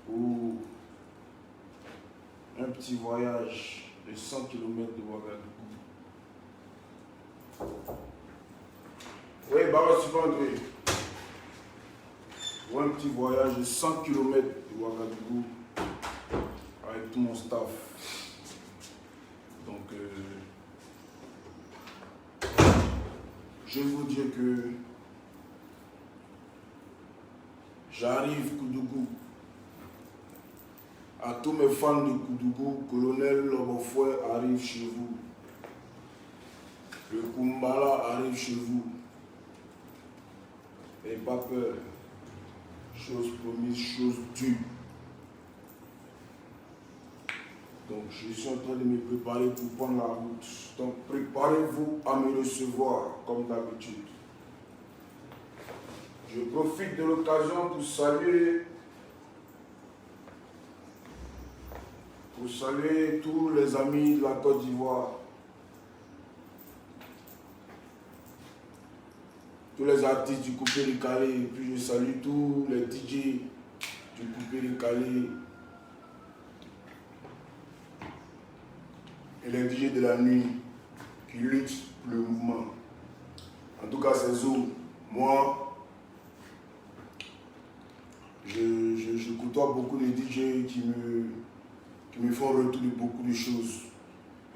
ou un petit voyage de 100 km de Ouagadougou. Oui, Baba Subandré. Ou un petit voyage de 100 km de Ouagadougou avec tout mon staff. Donc, je vais vous dire que j'arrive Koudougou. À tous mes fans de Koudougou, Colonel Lobofoué arrive chez vous. Le Kumbala arrive chez vous. N'ayez pas peur. Chose promise, chose due. Donc je suis en train de me préparer pour prendre la route. Donc préparez-vous à me recevoir comme d'habitude. Je profite de l'occasion pour saluer tous les amis de la Côte d'Ivoire. Tous les artistes du Coupé de Calais. Et puis je salue tous les DJ du Coupé de Calais. Et les DJ de la nuit qui luttent pour le mouvement. En tout cas, c'est Zoom. Moi, je côtoie beaucoup de DJ qui me font retour de beaucoup de choses.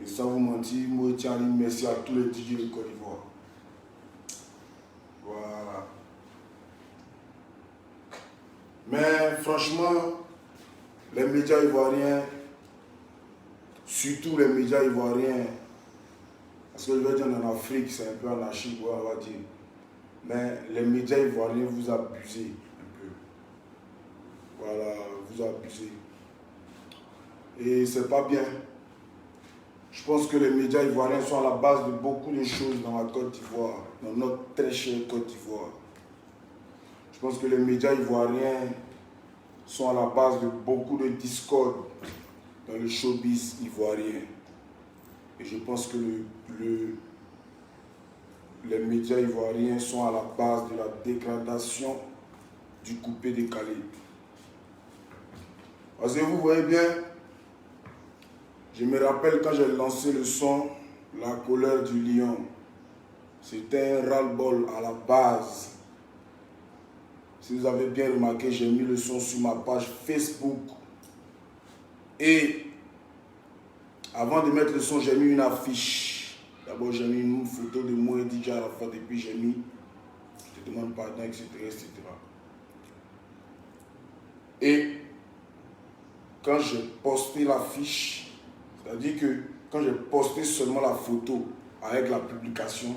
Et sans vous mentir, moi, tiens, merci à tous les DJ de Côte d'Ivoire. Voilà. Mais franchement, les médias ivoiriens, surtout les médias ivoiriens, parce que je vais dire en Afrique, c'est un peu anarchique, on va dire. Mais les médias ivoiriens vous abusez un peu. Voilà, vous abusez. Et c'est pas bien. Je pense que les médias ivoiriens sont à la base de beaucoup de choses dans la Côte d'Ivoire, dans notre très chère Côte d'Ivoire. Je pense que les médias ivoiriens sont à la base de beaucoup de discorde dans le showbiz ivoirien. Et je pense que les médias ivoiriens sont à la base de la dégradation du Coupé de Calais. Parce que vous voyez bien, je me rappelle quand j'ai lancé le son La colère du lion. C'était un ras-le-bol à la base. Si vous avez bien remarqué, j'ai mis le son sur ma page Facebook. Et avant de mettre le son, j'ai mis une affiche. D'abord, j'ai mis une photo de moi et DJ Arafat. Et puis j'ai mis « Je te demande pardon, etc. etc. » Et quand j'ai posté l'affiche, c'est-à-dire que quand j'ai posté seulement la photo avec la publication,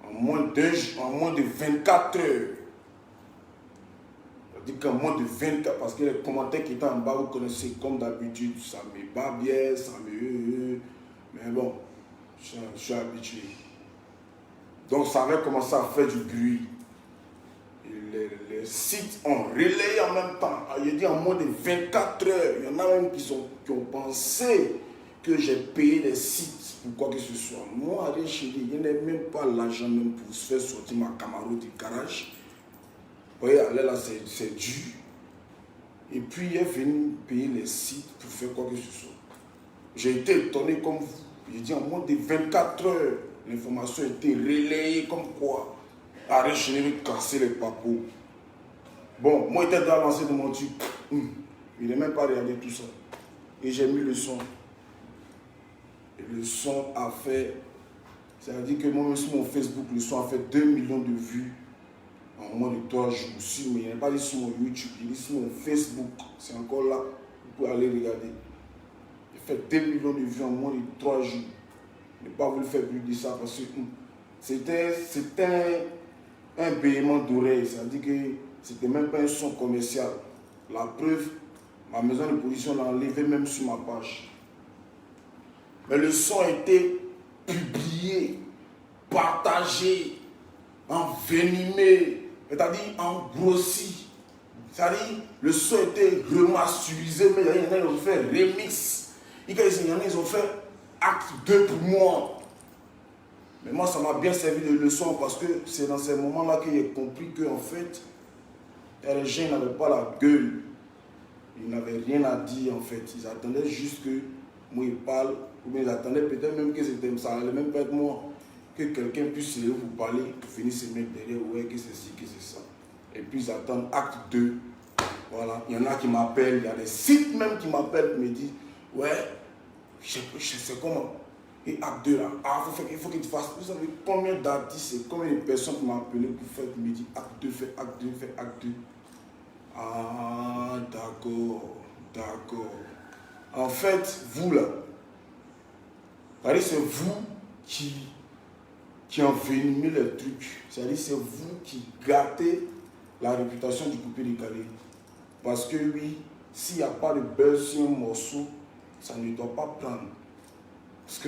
en moins de 24 heures, c'est-à-dire qu'en moins de 24, parce que les commentaires qui étaient en bas, vous connaissez comme d'habitude, ça me bat bien, ça me... Mais bon, je suis habitué. Donc ça avait commencé à faire du bruit. Et les sites ont relayé en même temps. Je dis en moins de 24 heures. Il y en a même qui ont pensé que j'ai payé les sites pour quoi que ce soit. Moi, allez chez lui, il n'y a même pas l'argent même pour se faire sortir ma Camaro du garage. Vous voyez, allez là, c'est dû. Et puis, il est venu payer les sites pour faire quoi que ce soit. J'ai été étonné comme vous. J'ai dit en moins de 24 heures, l'information a été relayée comme quoi. Arrête chez lui, casser les papos. Bon, moi, j'étais dans lancé de mon truc. Il n'a même pas regardé tout ça. Et j'ai mis le son. Et le son a fait... C'est-à-dire que moi, sur mon Facebook, le son a fait 2 millions de vues en moins de 3 jours. Mais il n'est pas dit sur mon YouTube, il est sur mon Facebook. C'est encore là. Vous pouvez aller regarder. Il fait 2 millions de vues en moins de 3 jours. Je n'ai pas voulu faire plus de ça parce que c'était un bêlement d'oreille. C'est-à-dire que c'était même pas un son commercial. La preuve, ma maison de production l'a enlevé même sur ma page. Mais le son a été publié, partagé, envenimé, c'est-à-dire engrossi. C'est-à-dire, le son a été remasterisé, mais il y en a qui ont fait remix. Il y en a qui ont fait acte 2 pour moi. Mais moi, ça m'a bien servi de leçon parce que c'est dans ces moments-là que j'ai compris qu'en fait, les gens n'avaient pas la gueule ils n'avaient rien à dire en fait. Ils attendaient juste que moi ils parlent, ou bien ils attendaient peut-être même que c'était ça, allait même pas être moi, que quelqu'un puisse vous parler, venir se mettre derrière, ouais, que c'est ci, que c'est ça. Et puis ils attendent acte 2. Voilà, il y en a qui m'appellent, il y a des sites même qui m'appellent, qui me disent, ouais, je sais comment. Et acte 2 là, ah, il faut que tu fasses. Vous savez combien d'artistes et combien de personnes qui m'ont appelé pour faire, qui me disent acte 2, fais acte 2, fais acte 2. Ah, d'accord, d'accord. En fait, vous là, c'est vous qui envenimez les trucs. C'est-à-dire c'est vous qui gâtez la réputation du coupé décalé. Parce que oui, s'il n'y a pas de buzz sur un morceau, ça ne doit pas prendre. Parce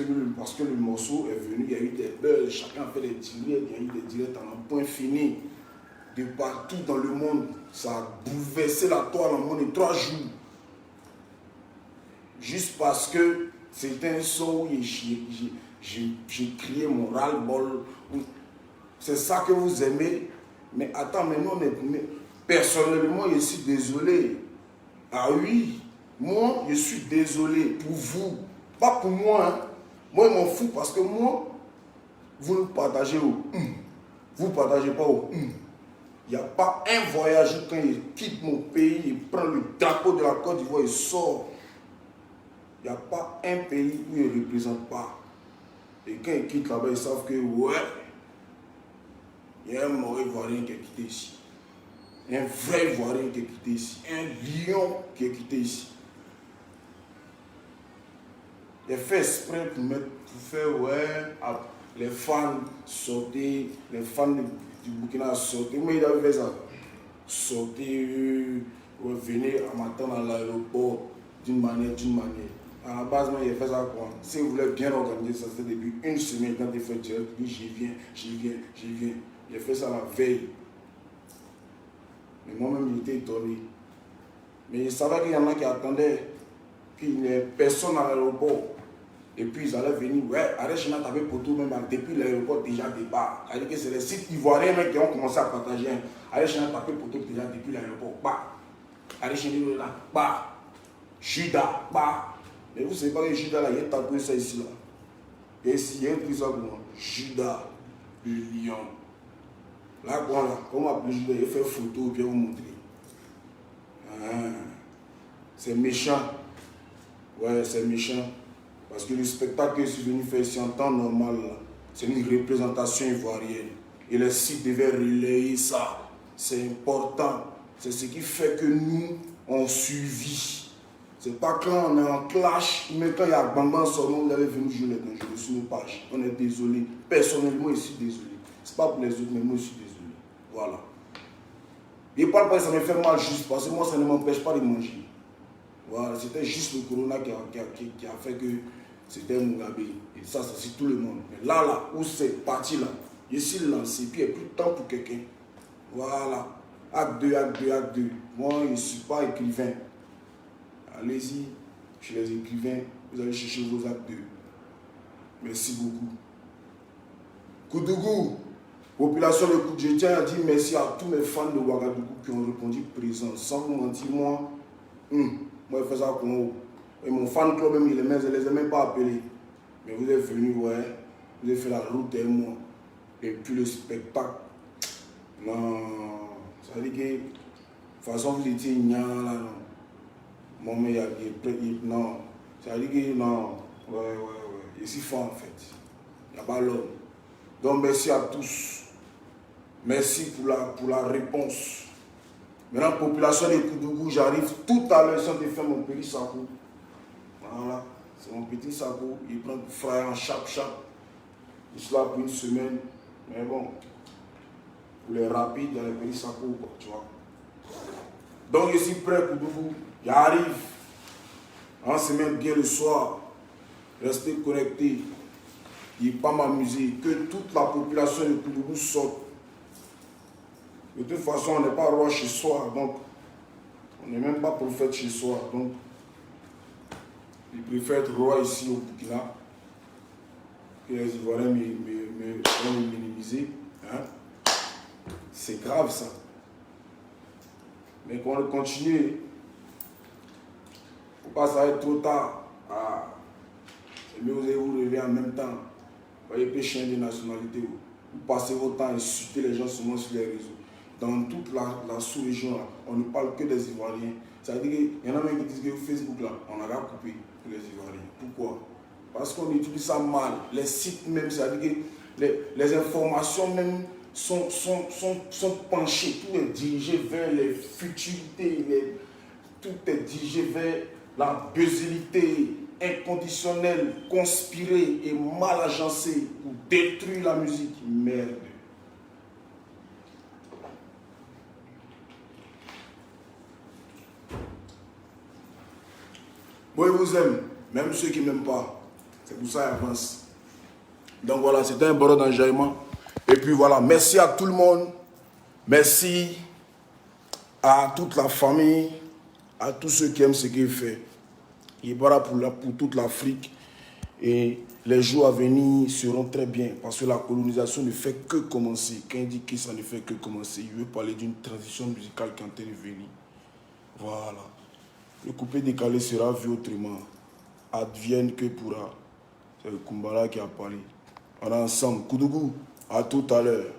que le morceau est venu, il y a eu des buzz, chacun a fait des directs, il y a eu des directs en un point fini. De partout dans le monde, ça a bouleversé la toile en moins de 3 jours. Juste parce que c'était un son où j'ai crié mon ras-le-bol. C'est ça que vous aimez. Mais attends, mais non, mais personnellement, je suis désolé. Ah oui, moi, je suis désolé pour vous. Pas pour moi. Hein. Moi, je m'en fous parce que moi, vous ne partagez au vous ne partagez pas au Il n'y a pas un voyageur quand il quitte mon pays, il prend le drapeau de la Côte d'Ivoire, il sort. Il n'y a pas un pays où il ne représente pas. Et quand il quitte là-bas, ils savent que ouais, il y a un mauvais Ivoirien qui est quitté ici. Un vrai Ivoirien qui est quitté ici. Un lion qui est quitté ici. Il est fait exprès pour faire, ouais, les fans sortir, les fans du Burkina sortir. Mais il avait fait ça. Sortir, venir à m'attendre à l'aéroport d'une manière. À la base, moi, il a fait ça quoi. Si vous voulez bien organiser ça, c'était depuis une semaine quand il fait direct, il dit j'y viens. Il a fait ça la veille. Mais moi-même, j'étais étonné. Mais je savais qu'il y en a qui attendaient qu'il n'y ait personne à l'aéroport. Et puis ils allaient venir, ouais, Arèche-China t'avait poteau même depuis l'aéroport déjà départ. C'est-à-dire que c'est les sites ivoiriens qui ont commencé à partager. Arèche-China t'avait poteau déjà depuis l'aéroport. Bah. Arèche-China là, bah. Judas, bah. Mais vous savez pas que Judas là, il a tapé ça ici là. Et ici, il y a écrit ça pour moi. Judas, le lion. Là, quoi là, comment on appelle Judas, il fait photo et puis vous montrer. Ah, c'est méchant. Ouais, c'est méchant. Parce que le spectacle que je suis venu faire ici en temps normal, c'est une représentation ivoirienne. Et les sites devaient relayer ça. C'est important. C'est ce qui fait que nous, on suivi. C'est pas quand on est en clash, mais quand il y a Bambam seulement, vous allez venir jouer les dangereux sur nos pages. On est désolé. Personnellement, je suis désolé. C'est pas pour les autres, mais moi, je suis désolé. Voilà. Je ne parle pas que ça me fait mal juste parce que moi, ça ne m'empêche pas de manger. Voilà, c'était juste le corona qui a fait que c'était Mugabe. Et ça, c'est tout le monde. Mais là, où c'est parti là, je suis lancé, puis il n'y a plus de temps pour quelqu'un. Voilà. Acte 2. Moi, je ne suis pas écrivain. Allez-y, chez les écrivains, vous allez chercher vos actes 2. Merci beaucoup. Koudougou, population de Koudou, je tiens à dire merci à tous mes fans de Ouagadougou qui ont répondu présent. Sans vous mentir, moi, je fais ça pour vous. Et mon fan club, même, je ne les ai même pas appelés. Mais vous êtes venus, ouais, vous avez fait la route et moi. Et puis le spectacle. Non, ça veut dire que, de toute façon, vous étiez ignorant là, non. Mon meilleur, non. Ça veut dire que, non, ouais. Je suis fort en fait. Il n'y a pas l'homme. Donc, merci à tous. Merci pour la réponse. Maintenant, population de Koudougou, j'arrive tout à l'heure sans de faire mon petit saco. Voilà, c'est mon petit saco. Il prend du frère en chape. Je suis là pour une semaine. Mais bon, pour les rapides, il y a les petits sacos, tu vois. Donc, je suis prêt, Koudougou. J'arrive. On se met bien le soir. Restez connectés. Il n'y a pas m'amuser. Que toute la population de Koudougou sorte. De toute façon, on n'est pas roi chez soi, donc on n'est même pas prophète chez soi. Donc, il préfère être roi ici au Burkina, que les Ivoiriens me minimiser. Hein? C'est grave ça. Mais qu'on continue. Pas ça va être trop tard. Ah. C'est mieux vous lever en même temps. Vous voyez, chien de nationalité. Vous passez votre temps à insulter les gens seulement sur les réseaux. Dans toute la sous-région, on ne parle que des Ivoiriens. Ça veut dire qu'il y en a même qui disent que Facebook, là, on a coupé pour les Ivoiriens. Pourquoi? Parce qu'on utilise ça mal. Les sites même, ça veut dire que les informations même sont penchées. Tout est dirigé vers les futilités. Tout est dirigé vers la buzzilité inconditionnelle, conspirée et mal agencée pour détruire la musique. Merde. Moi, je vous aime, même ceux qui ne m'aiment pas. C'est pour ça qu'ils avancent. Donc voilà, c'était un bon enjaillement. Et puis voilà, merci à tout le monde. Merci à toute la famille, à tous ceux qui aiment ce qu'il fait. Et voilà pour toute l'Afrique. Et les jours à venir seront très bien parce que la colonisation ne fait que commencer. Quand il dit que ça ne fait que commencer, il veut parler d'une transition musicale qui est en train de venir. Voilà. Le coupé décalé sera vu autrement. Advienne que pourra. C'est le Kumbala qui a parlé. On est ensemble. Koudougou, à tout à l'heure.